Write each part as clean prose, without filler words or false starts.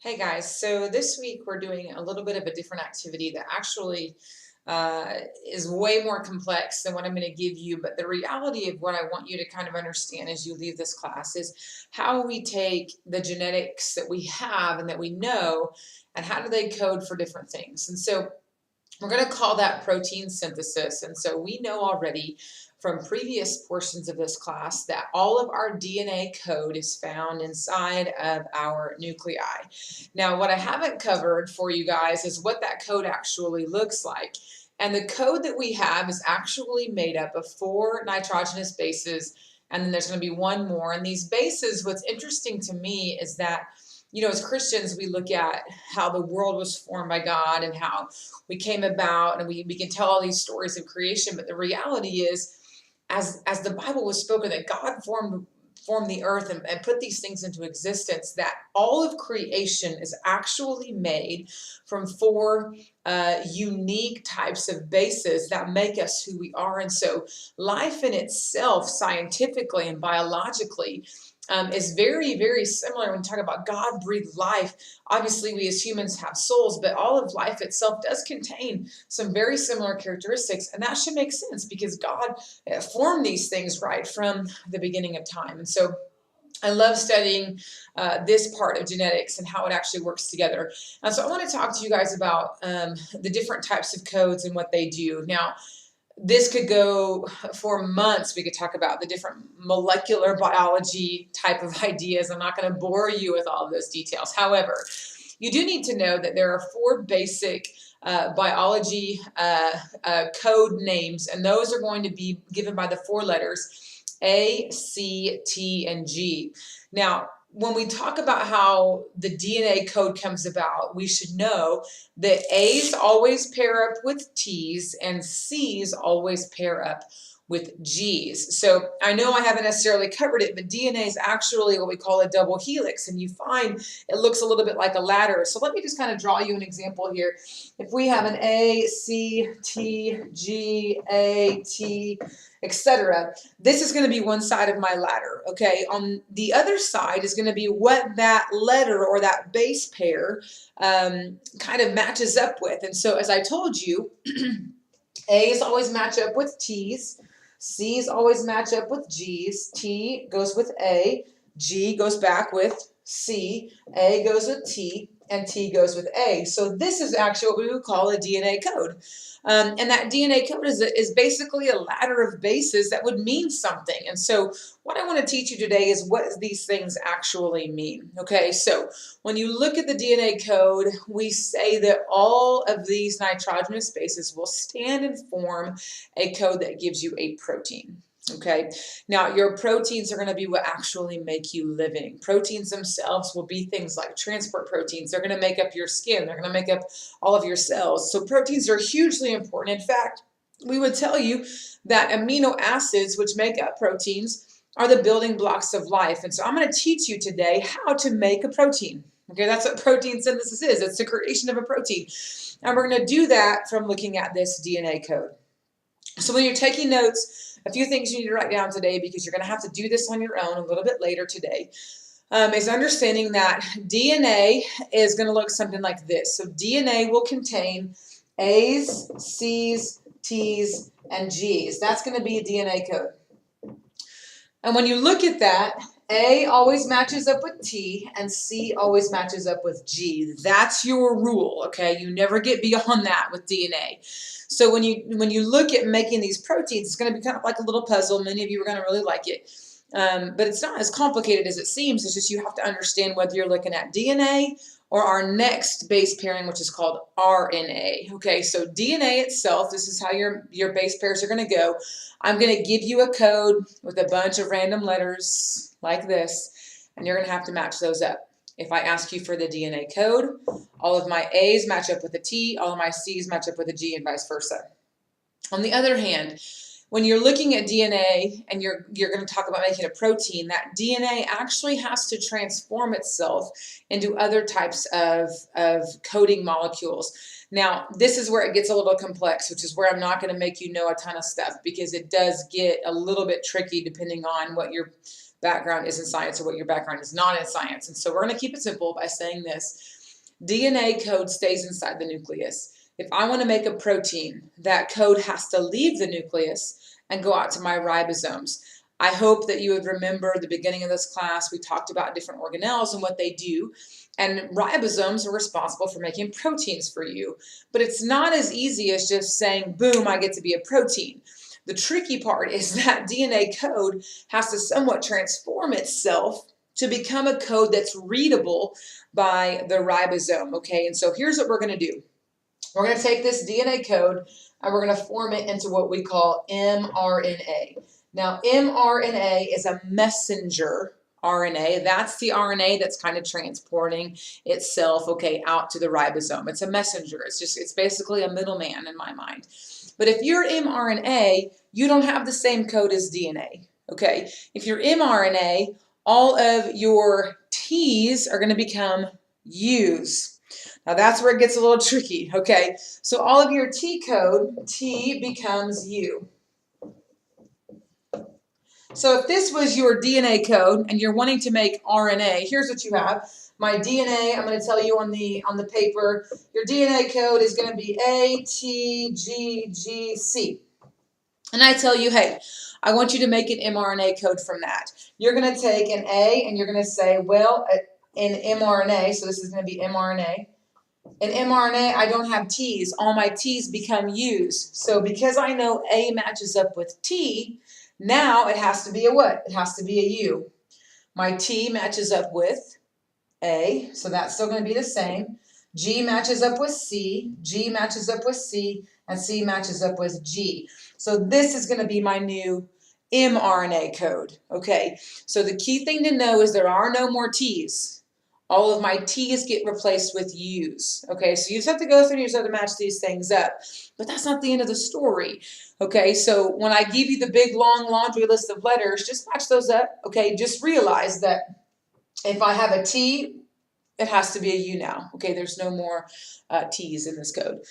Hey guys, so this week we're doing a little bit of a different activity that actually uh, is way more complex than what I'm going to give you. But the reality of what I want you to kind of understand as you leave this class is how we take the genetics that we have and that we know, and how do they code for different things. And so we're going to call that protein synthesis. And so we know already from previous portions of this class that all of our DNA code is found inside of our nuclei. Now, what I haven't covered for you guys is what that code actually looks like. And the code that we have is actually made up of 4 nitrogenous bases, and then there's going to be one more. And these bases, what's interesting to me is that as Christians, we look at how the world was formed by God and how we came about, and we can tell all these stories of creation. But the reality is, as the Bible was spoken, that God formed the earth and put these things into existence, that all of creation is actually made from 4 unique types of bases that make us who we are. And so life in itself, scientifically and biologically, is very, very similar when we talk about God breathed life. Obviously, we as humans have souls, but all of life itself does contain some very similar characteristics. And that should make sense because God formed these things right from the beginning of time. And so I love studying this part of genetics and how it actually works together. And so I want to talk to you guys about the different types of codes and what they do. Now, this could go for months. We could talk about the different molecular biology type of ideas. I'm not going to bore you with all of those details. However, you do need to know that there are 4 basic biology code names, and those are going to be given by the 4 letters A, C, T, and G. Now, when we talk about how the DNA code comes about, we should know that A's always pair up with T's and C's always pair up with G's. So I know I haven't necessarily covered it, but DNA is actually what we call a double helix, and you find it looks a little bit like a ladder. So let me just kind of draw you an example here. If we have an A, C, T, G, A, T, etc., this is going to be one side of my ladder. Okay, on the other side is going to be what that letter or that base pair kind of matches up with. And so, as I told you, A's always match up with T's, C's always match up with G's, T goes with A, G goes back with C, A goes with T, and T goes with A. So this is actually what we would call a DNA code. And that DNA code is basically a ladder of bases that would mean something. And so what I want to teach you today is what these things actually mean. Okay, so when you look at the DNA code, we say that all of these nitrogenous bases will stand and form a code that gives you a protein. Okay, now your proteins are going to be what actually make you living. Proteins themselves will be things like transport proteins. They're going to make up your skin. They're going to make up all of your cells. So proteins are hugely important. In fact, we would tell you that amino acids, which make up proteins, are the building blocks of life. And so I'm going to teach you today how to make a protein. Okay, that's what protein synthesis is. It's the creation of a protein. And we're going to do that from looking at this DNA code. So when you're taking notes, a few things you need to write down today, because you're going to have to do this on your own a little bit later today, is understanding that DNA is going to look something like this. So DNA will contain A's, C's, T's, and G's. That's going to be a DNA code. And when you look at that, A always matches up with T and C always matches up with G. That's your rule, okay? You never get beyond that with DNA. So when you look at making these proteins, it's going to be kind of like a little puzzle. Many of you are going to really like it. But it's not as complicated as it seems. It's just you have to understand whether you're looking at DNA or our next base pairing, which is called RNA. Okay, so DNA itself, this is how your base pairs are going to go. I'm going to give you a code with a bunch of random letters like this, and you're going to have to match those up. If I ask you for the DNA code, all of my A's match up with a T, all of my C's match up with a G, and vice versa. On the other hand, when you're looking at DNA and you're going to talk about making a protein, that DNA actually has to transform itself into other types of coding molecules. Now, this is where it gets a little complex, which is where I'm not going to make you know a ton of stuff, because it does get a little bit tricky depending on what your background is in science or what your background is not in science. And so we're going to keep it simple by saying this. DNA code stays inside the nucleus. If I want to make a protein, that code has to leave the nucleus and go out to my ribosomes. I hope that you would remember the beginning of this class, we talked about different organelles and what they do. And ribosomes are responsible for making proteins for you. But it's not as easy as just saying, boom, I get to be a protein. The tricky part is that DNA code has to somewhat transform itself to become a code that's readable by the ribosome, okay? And so here's what we're going to do. We're going to take this DNA code and we're going to form it into what we call mRNA. Now, mRNA is a messenger RNA. That's the RNA that's kind of transporting itself, okay, out to the ribosome. It's a messenger. It's basically a middleman in my mind. But if you're mRNA, you don't have the same code as DNA, okay? If you're mRNA, all of your T's are going to become U's. Now that's where it gets a little tricky, okay? So all of your T code, T becomes U. So if this was your DNA code and you're wanting to make RNA, here's what you have. My DNA, I'm going to tell you on the paper, your DNA code is going to be A, T, G, G, C. And I tell you, hey, I want you to make an mRNA code from that. You're going to take an A and you're going to say, well, in mRNA, so this is going to be mRNA. In mRNA, I don't have T's. All my T's become U's. So because I know A matches up with T, now it has to be a what? It has to be a U. My T matches up with A, so that's still going to be the same. G matches up with C, G matches up with C, and C matches up with G. So this is going to be my new mRNA code, okay? So the key thing to know is there are no more T's. All of my T's get replaced with U's, okay? So you just have to go through and you just have to match these things up. But that's not the end of the story, okay? So when I give you the big, long laundry list of letters, just match those up, okay? Just realize that if I have a T, it has to be a U now, okay? There's no more T's in this code.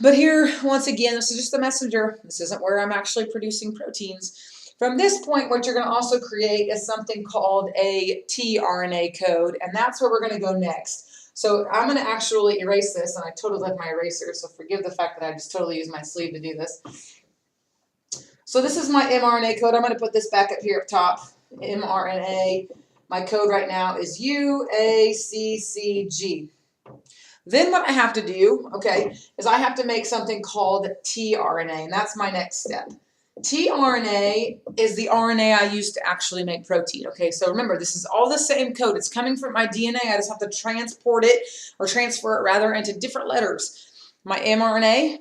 But here, once again, this is just the messenger. This isn't where I'm actually producing proteins. From this point, what you're going to also create is something called a tRNA code, and that's where we're going to go next. So I'm going to actually erase this, and I totally left my eraser, so forgive the fact that I just totally used my sleeve to do this. So this is my mRNA code. I'm going to put this back up here up top. mRNA. My code right now is UACCG. Then what I have to do, okay, is I have to make something called tRNA, and that's my next step. tRNA is the RNA I use to actually make protein, okay? So remember, this is all the same code. It's coming from my DNA. I just have to transport it, or transfer it rather, into different letters. My mRNA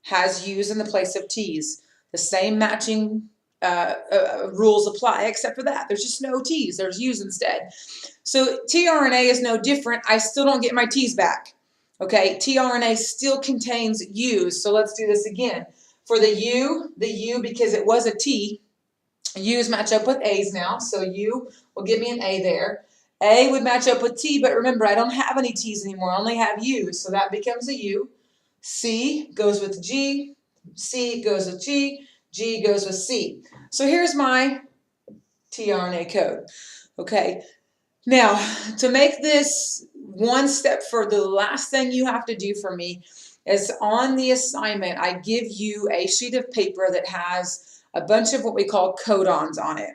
has U's in the place of T's. The same matching rules apply, except for that. There's just no T's. There's U's instead. So tRNA is no different. I still don't get my T's back. Okay, tRNA still contains U's. So let's do this again. For the U, because it was a T, U's match up with A's now. So U will give me an A there. A would match up with T, but remember, I don't have any T's anymore. I only have U's. So that becomes a U. C goes with G. C goes with G. G goes with C. So here's my tRNA code. Okay. Now, to make this one step further, the last thing you have to do for me is on the assignment, I give you a sheet of paper that has a bunch of what we call codons on it.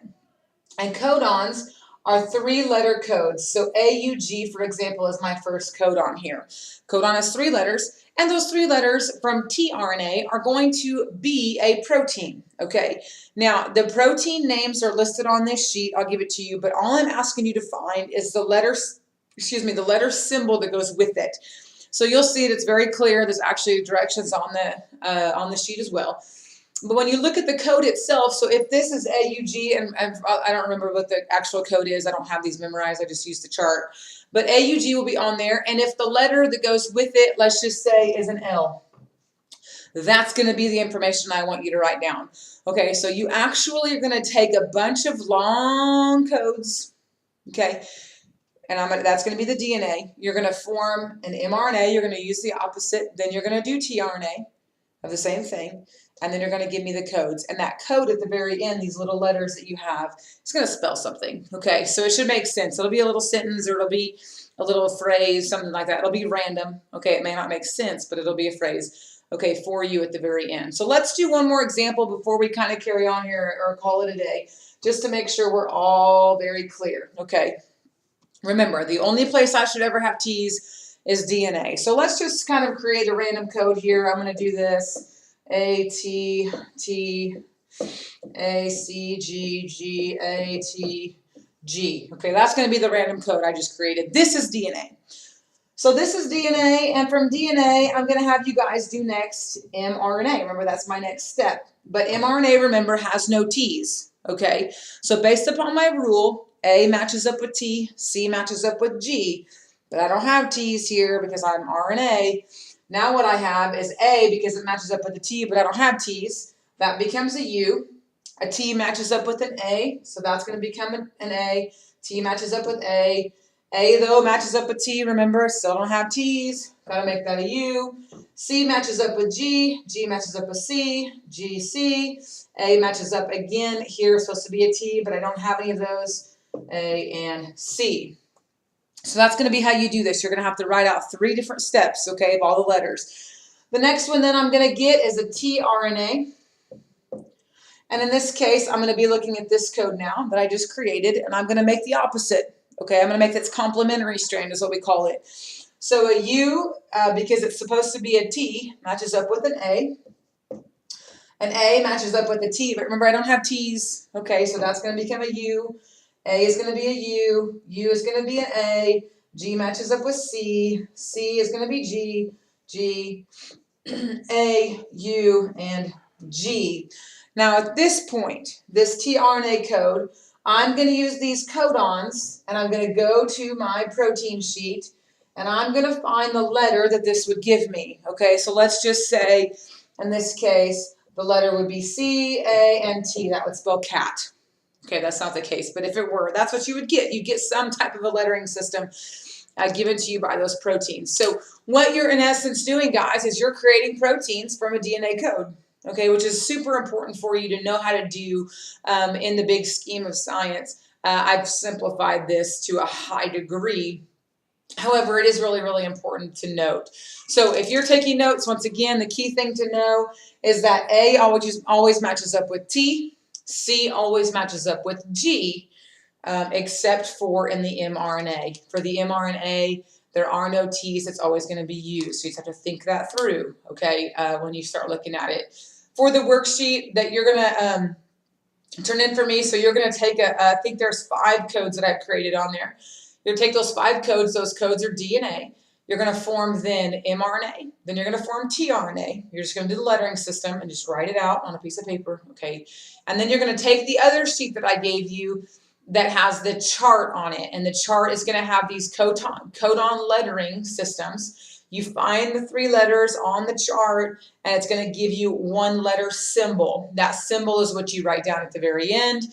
And codons are 3-letter codes. So AUG, for example, is my first codon here. Codon has 3 letters, and those 3 letters from tRNA are going to be a protein, okay? Now, the protein names are listed on this sheet. I'll give it to you, but all I'm asking you to find is the letter symbol that goes with it. So you'll see it, it's very clear. There's actually directions on the sheet as well. But when you look at the code itself, so if this is AUG, and I don't remember what the actual code is, I don't have these memorized, I just used the chart. But AUG will be on there, and if the letter that goes with it, let's just say, is an L, that's going to be the information I want you to write down. Okay, so you actually are going to take a bunch of long codes, okay, and that's going to be the DNA. You're going to form an mRNA, you're going to use the opposite, then you're going to do tRNA. of the same thing. And then you're going to give me the codes. And that code at the very end, these little letters that you have, it's going to spell something. Okay, so it should make sense. It'll be a little sentence or it'll be a little phrase, something like that. It'll be random. Okay, it may not make sense, but it'll be a phrase, okay, for you at the very end. So let's do one more example before we kind of carry on here or call it a day, just to make sure we're all very clear. Okay, remember, the only place I should ever have T's is DNA. So let's just kind of create a random code here. I'm going to do this. A, T, T, A, C, G, G, A, T, G. Okay, that's going to be the random code I just created. This is DNA. So this is DNA, and from DNA, I'm going to have you guys do next mRNA. Remember, that's my next step. But mRNA, remember, has no T's. Okay, so based upon my rule, A matches up with T, C matches up with G, but I don't have T's here because I'm RNA. Now what I have is A because it matches up with the T, but I don't have T's. That becomes a U. A T matches up with an A, so that's going to become an A. T matches up with A. A, though, matches up with T. Remember, still don't have T's. Got to make that a U. C matches up with G. G matches up with C. G, C. A matches up again. Here is supposed to be a T, but I don't have any of those. A and C. So that's going to be how you do this. You're going to have to write out 3 different steps, okay, of all the letters. The next one then I'm going to get is a tRNA. And in this case, I'm going to be looking at this code now that I just created, and I'm going to make the opposite. Okay, I'm going to make this complementary strand is what we call it. So a U, because it's supposed to be a T, matches up with an A. An A matches up with a T, but remember I don't have T's. Okay, so that's going to become a U. A is going to be a U. U is going to be an A. G matches up with C. C is going to be G. G, A, U, and G. Now at this point, this tRNA code, I'm going to use these codons, and I'm going to go to my protein sheet, and I'm going to find the letter that this would give me. Okay, so let's just say, in this case, the letter would be C, A, and T. That would spell cat. Okay, that's not the case, but if it were, that's what you would get. You get some type of a lettering system given to you by those proteins. So what you're in essence doing, guys, is you're creating proteins from a DNA code, okay, which is super important for you to know how to do in the big scheme of science. I've simplified this to a high degree. However, it is really, really important to note. So if you're taking notes, once again, the key thing to know is that A always matches up with T. C always matches up with G, except for in the mRNA. For the mRNA, there are no T's. It's always going to be U. So you just have to think that through, okay, when you start looking at it. For the worksheet that you're going to turn in for me, so you're going to take I think there's 5 codes that I've created on there. You're going to take those 5 codes. Those codes are DNA. You're going to form then mRNA. Then you're going to form tRNA. You're just going to do the lettering system and just write it out on a piece of paper, okay? And then you're going to take the other sheet that I gave you that has the chart on it, and the chart is going to have these codon lettering systems. You find the 3 letters on the chart, and it's going to give you 1 letter symbol. That symbol is what you write down at the very end.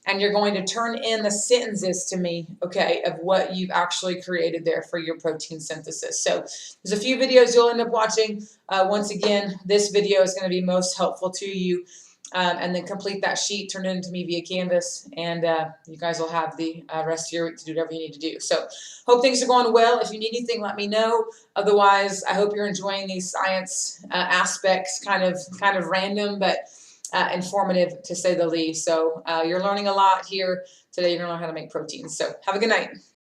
And you're going to turn in the sentences to me, okay, of what you've actually created there for your protein synthesis. So there's a few videos you'll end up watching. Once again, this video is going to be most helpful to you. And then complete that sheet, turn it into me via Canvas, and you guys will have the rest of your week to do whatever you need to do. So hope things are going well. If you need anything, let me know. Otherwise, I hope you're enjoying these science aspects, kind of random, but informative to say the least. So you're learning a lot here today. You're going to learn how to make proteins. So have a good night.